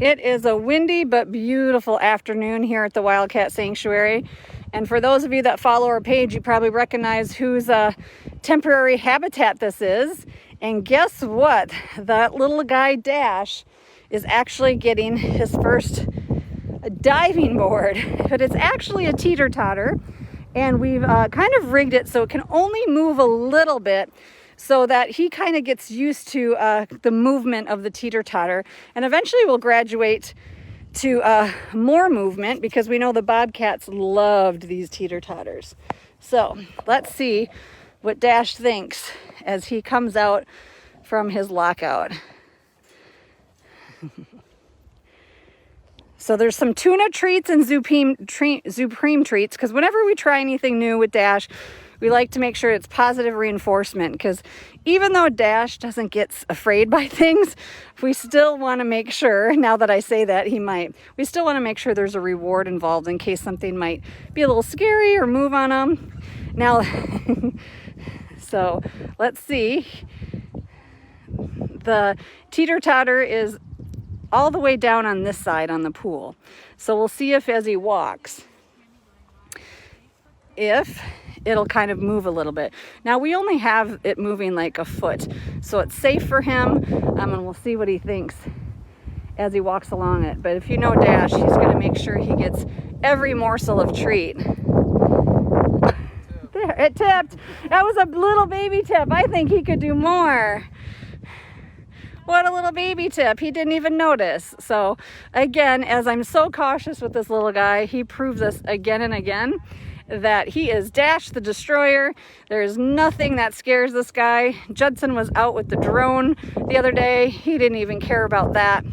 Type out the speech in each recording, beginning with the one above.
It is a windy but beautiful afternoon here at the Wildcat Sanctuary. And for those of you that follow our page, you probably recognize whose temporary habitat this is. And guess what? That little guy Dash is actually getting his first diving board. But it's actually a Teeter-Totter. And we've kind of rigged it so it can only move a little bit, so that he kind of gets used to the movement of the Teeter-Totter. And eventually we'll graduate to more movement, because we know the bobcats loved these Teeter-Totters. So let's see what Dash thinks as he comes out from his lockout. So there's some tuna treats and Supreme treats, because whenever we try anything new with Dash, we like to make sure it's positive reinforcement, because even though Dash doesn't get afraid by things, we still want to make sure, now that I say that he might, we still want to make sure there's a reward involved in case something might be a little scary or move on him. Now, so let's see. The Teeter-Totter is all the way down on this side on the pool. So we'll see if as he walks, if it'll kind of move a little bit. Now we only have it moving like a foot, so it's safe for him, and we'll see what he thinks as he walks along it. But if you know Dash, he's going to make sure he gets every morsel of treat. There, it tipped. That was a little baby tip. I think he could do more. What a little baby tip. He didn't even notice. So again, as I'm so cautious with this little guy, he proves us again and again that he is Dash the Destroyer. There is nothing that scares this guy. Judson was out with the drone the other day. He didn't even care about that.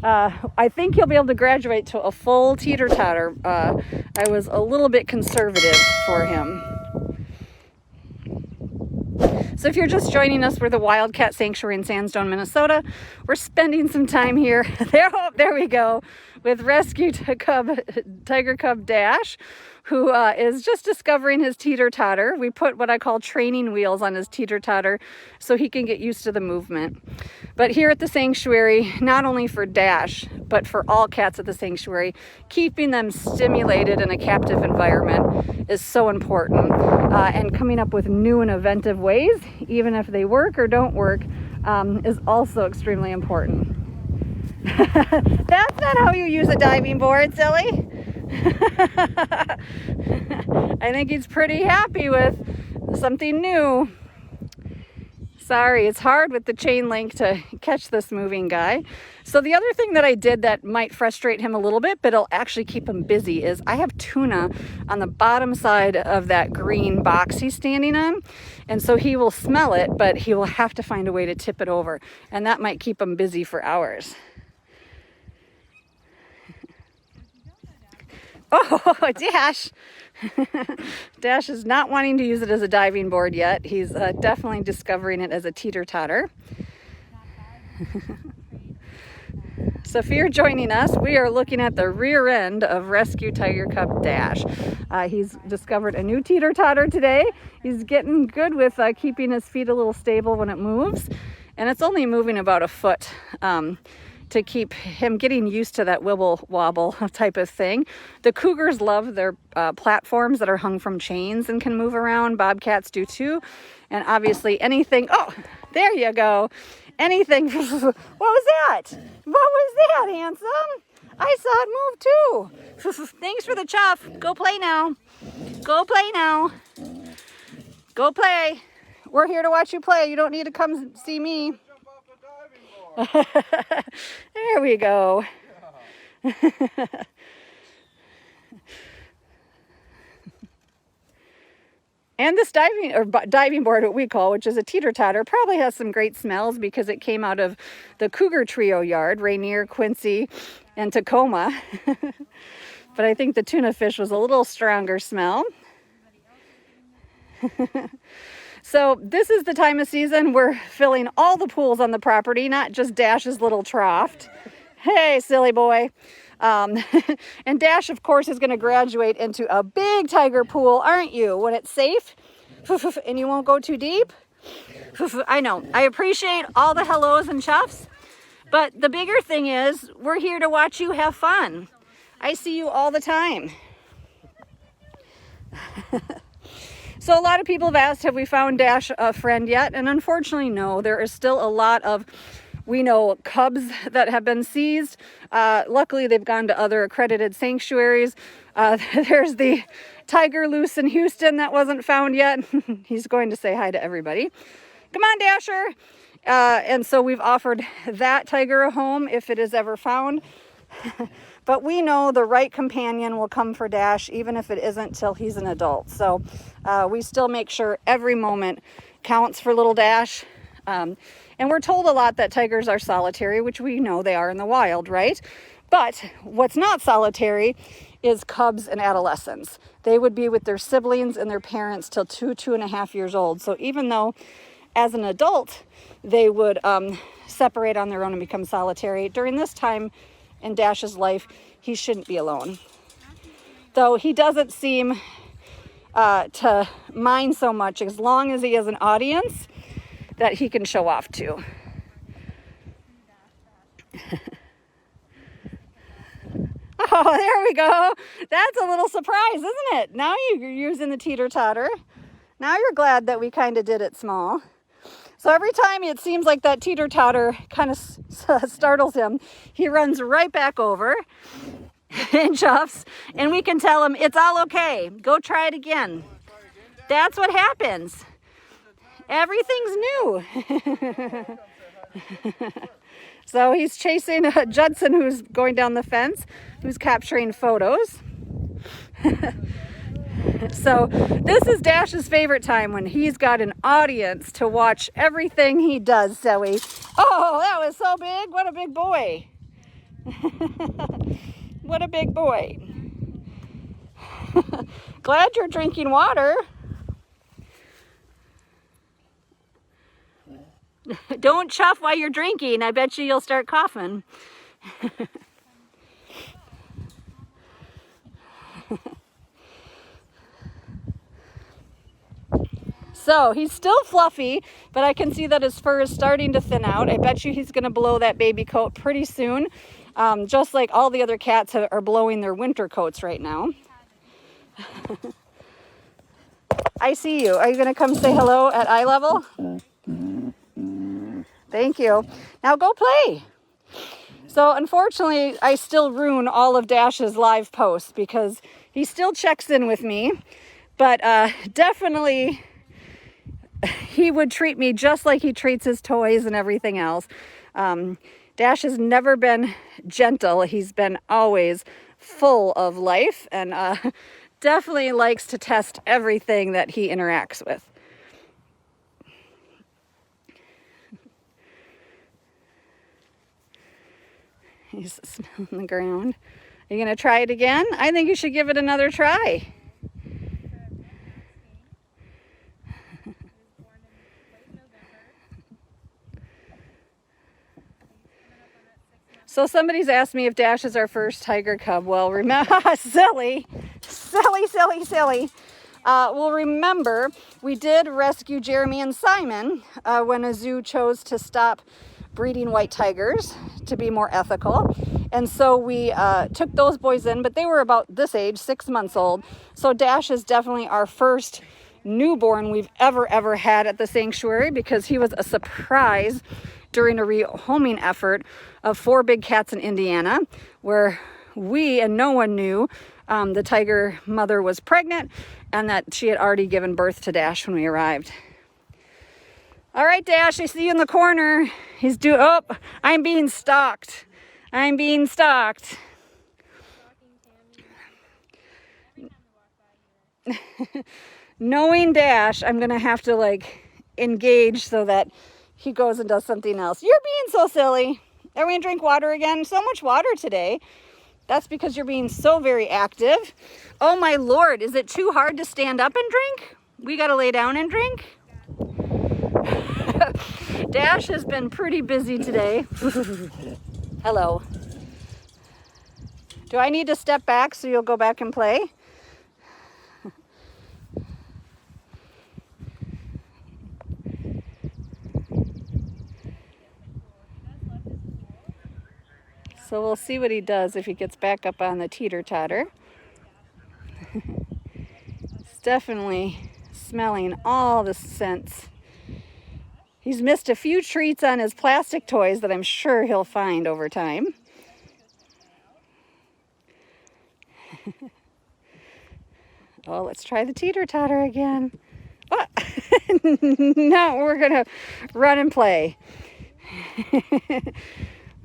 I think he'll be able to graduate to a full Teeter-Totter. I was a little bit conservative for him. So if you're just joining us, we're the Wildcat Sanctuary in Sandstone, Minnesota. We're spending some time here. There we go, with rescue tiger cub Dash, who is just discovering his Teeter-Totter. We put what I call training wheels on his Teeter-Totter so he can get used to the movement. But here at the sanctuary, not only for Dash, but for all cats at the sanctuary, keeping them stimulated in a captive environment is so important. And coming up with new and inventive ways, even if they work or don't work, is also extremely important. That's not how you use a diving board, silly. I think he's pretty happy with something new. Sorry, it's hard with the chain link to catch this moving guy. So the other thing that I did that might frustrate him a little bit, but it'll actually keep him busy, is I have tuna on the bottom side of that green box he's standing on. And so he will smell it, but he will have to find a way to tip it over. And that might keep him busy for hours. Oh, Dash. Dash is not wanting to use it as a diving board yet. He's definitely discovering it as a Teeter-Totter. So if you're joining us, we are looking at the rear end of Rescue Tiger Cub Dash. He's discovered a new Teeter-Totter today. He's getting good with keeping his feet a little stable when it moves. And it's only moving about a foot. To keep him getting used to that wibble wobble type of thing. The cougars love their platforms that are hung from chains and can move around. Bobcats do too. And obviously anything, oh, there you go. Anything, what was that? What was that, handsome? I saw it move too. Thanks for the chuff. Go play now. Go play now. Go play. We're here to watch you play. You don't need to come see me. There we go. And this diving board, what we call, which is a Teeter-Totter, probably has some great smells because it came out of the cougar trio yard, Rainier, Quincy, and Tacoma. But I think the tuna fish was a little stronger smell. So this is the time of season we're filling all the pools on the property, not just Dash's little trough. Hey, silly boy. And Dash, of course, is going to graduate into a big tiger pool, aren't you? When it's safe and you won't go too deep. I know. I appreciate all the hellos and chuffs. But the bigger thing is, we're here to watch you have fun. I see you all the time. So a lot of people have asked, have we found Dash a friend yet? And unfortunately, no. There is still a lot of, we know, cubs that have been seized. Luckily, they've gone to other accredited sanctuaries. There's the tiger loose in Houston that wasn't found yet. He's going to say hi to everybody. Come on, Dasher. And so we've offered that tiger a home if it is ever found. But we know the right companion will come for Dash, even if it isn't till he's an adult. So we still make sure every moment counts for little Dash. And we're told a lot that tigers are solitary, which we know they are in the wild, right? But what's not solitary is cubs and adolescents. They would be with their siblings and their parents till 2.5 years old. So even though as an adult, they would separate on their own and become solitary, during this time in Dash's life, he shouldn't be alone. Though he doesn't seem to mind so much as long as he has an audience that he can show off to. Oh, there we go. That's a little surprise, isn't it? Now you're using the Teeter-Totter. Now you're glad that we kind of did it small. So every time it seems like that Teeter-Totter kind of startles him, he runs right back over and chuffs, and we can tell him, it's all okay. Go try it again. That's what happens. Everything's new. So he's chasing Judson, who's going down the fence, who's capturing photos. So this is Dash's favorite time, when he's got an audience to watch everything he does, Zoe. Oh, that was so big. What a big boy. What a big boy. Glad you're drinking water. Don't chuff while you're drinking. I bet you'll start coughing. So he's still fluffy, but I can see that his fur is starting to thin out. I bet you he's going to blow that baby coat pretty soon, just like all the other cats are blowing their winter coats right now. I see you. Are you going to come say hello at eye level? Thank you. Now go play. So unfortunately, I still ruin all of Dash's live posts because he still checks in with me, but definitely he would treat me just like he treats his toys and everything else. Dash has never been gentle. He's been always full of life, and definitely likes to test everything that he interacts with. He's smelling the ground. Are you going to try it again? I think you should give it another try. So somebody's asked me if Dash is our first tiger cub. Well, remember, silly. Well, remember, we did rescue Jeremy and Simon when a zoo chose to stop breeding white tigers to be more ethical. And so we took those boys in, but they were about this age, 6 months old. So Dash is definitely our first newborn we've ever had at the sanctuary, because he was a surprise during a rehoming effort of 4 big cats in Indiana, where we and no one knew the tiger mother was pregnant and that she had already given birth to Dash when we arrived. All right, Dash, I see you in the corner. Oh, I'm being stalked. Knowing Dash, I'm going to have to engage so that he goes and does something else. You're being so silly. Are we going to drink water again? So much water today. That's because you're being so very active. Oh my Lord, is it too hard to stand up and drink? We got to lay down and drink? Dash has been pretty busy today. Hello. Do I need to step back so you'll go back and play? So we'll see what he does if he gets back up on the teeter-totter. He's definitely smelling all the scents. He's missed a few treats on his plastic toys that I'm sure he'll find over time. Oh, let's try the teeter-totter again. Oh. No, we're gonna run and play.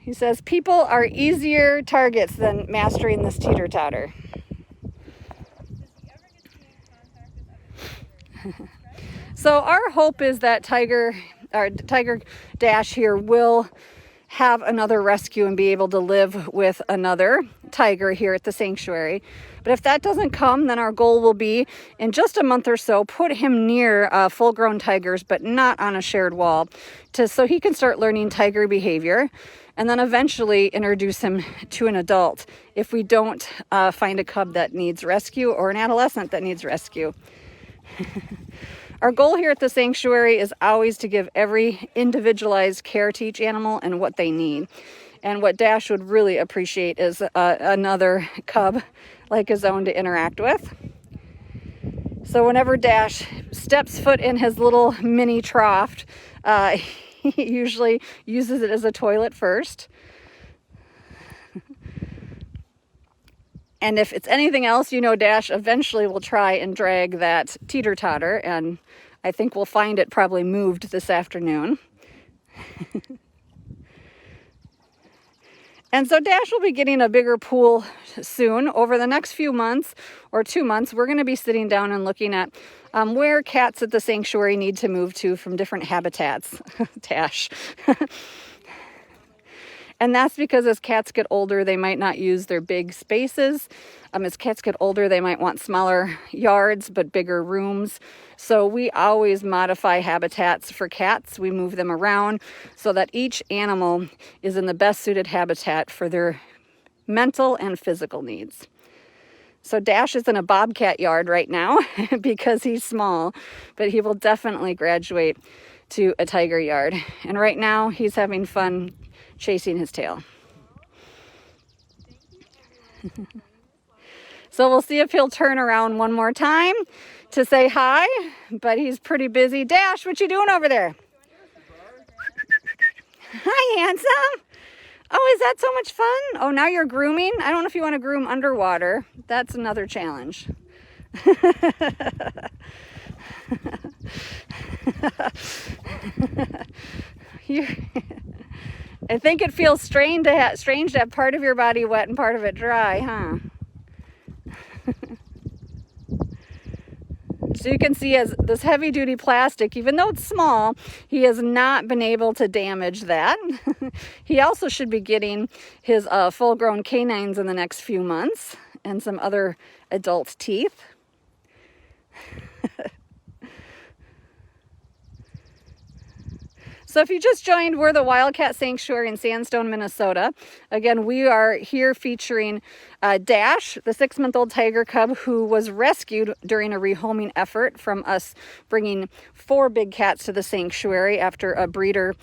He says people are easier targets than mastering this teeter-totter. So our hope is that Tiger Dash here will have another rescue and be able to live with another tiger here at the sanctuary. But if that doesn't come, then our goal will be in just a month or so, put him near full-grown tigers, but not on a shared wall, so he can start learning tiger behavior, and then eventually introduce him to an adult if we don't find a cub that needs rescue or an adolescent that needs rescue. Our goal here at the sanctuary is always to give every individualized care to each animal and what they need. And what Dash would really appreciate is another cub like his own to interact with. So whenever Dash steps foot in his little mini trough, he usually uses it as a toilet first. And if it's anything else, you know, Dash eventually will try and drag that teeter-totter, and I think we'll find it probably moved this afternoon. And so Dash will be getting a bigger pool soon. Over the next few months or 2 months, we're going to be sitting down and looking at where cats at the sanctuary need to move to from different habitats. Dash. And that's because as cats get older, they might not use their big spaces. As cats get older, they might want smaller yards, but bigger rooms. So we always modify habitats for cats. We move them around so that each animal is in the best suited habitat for their mental and physical needs. So Dash is in a bobcat yard right now because he's small, but he will definitely graduate to a tiger yard. And right now he's having fun chasing his tail. So we'll see if he'll turn around one more time to say hi, but he's pretty busy. Dash, what you doing over there? Hi, handsome. Oh, is that so much fun? Oh, now you're grooming? I don't know if you want to groom underwater. That's another challenge. I think it feels strange to have part of your body wet and part of it dry, huh? So you can see as this heavy-duty plastic, even though it's small, he has not been able to damage that. He also should be getting his full-grown canines in the next few months and some other adult teeth. So if you just joined, we're the Wildcat Sanctuary in Sandstone, Minnesota. Again, we are here featuring Dash, the 6-month-old tiger cub who was rescued during a rehoming effort from us bringing 4 big cats to the sanctuary after a breeder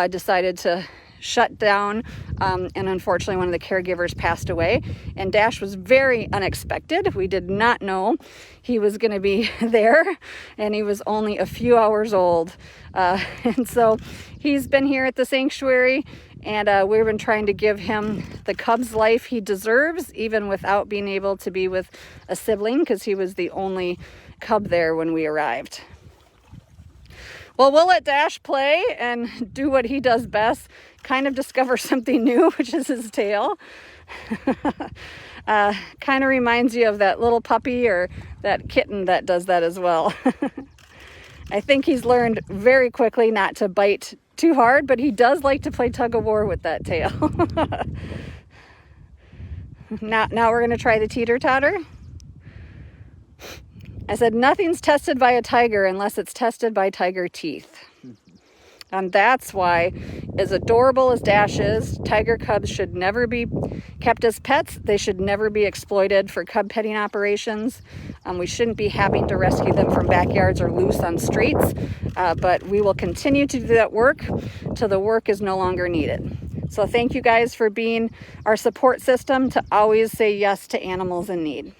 decided to shut down, and unfortunately one of the caregivers passed away. And Dash was very unexpected. We did not know he was going to be there, and he was only a few hours old. And so he's been here at the sanctuary, and we've been trying to give him the cub's life he deserves, even without being able to be with a sibling, because he was the only cub there when we arrived. Well, we'll let Dash play and do what he does best, kind of discover something new, which is his tail. Kind of reminds you of that little puppy or that kitten that does that as well. I think he's learned very quickly not to bite too hard, but he does like to play tug of war with that tail. Now we're going to try the teeter-totter. I said nothing's tested by a tiger unless it's tested by tiger teeth. And that's why, as adorable as Dash is, tiger cubs should never be kept as pets. They should never be exploited for cub petting operations. We shouldn't be having to rescue them from backyards or loose on streets. But we will continue to do that work till the work is no longer needed. So thank you guys for being our support system to always say yes to animals in need.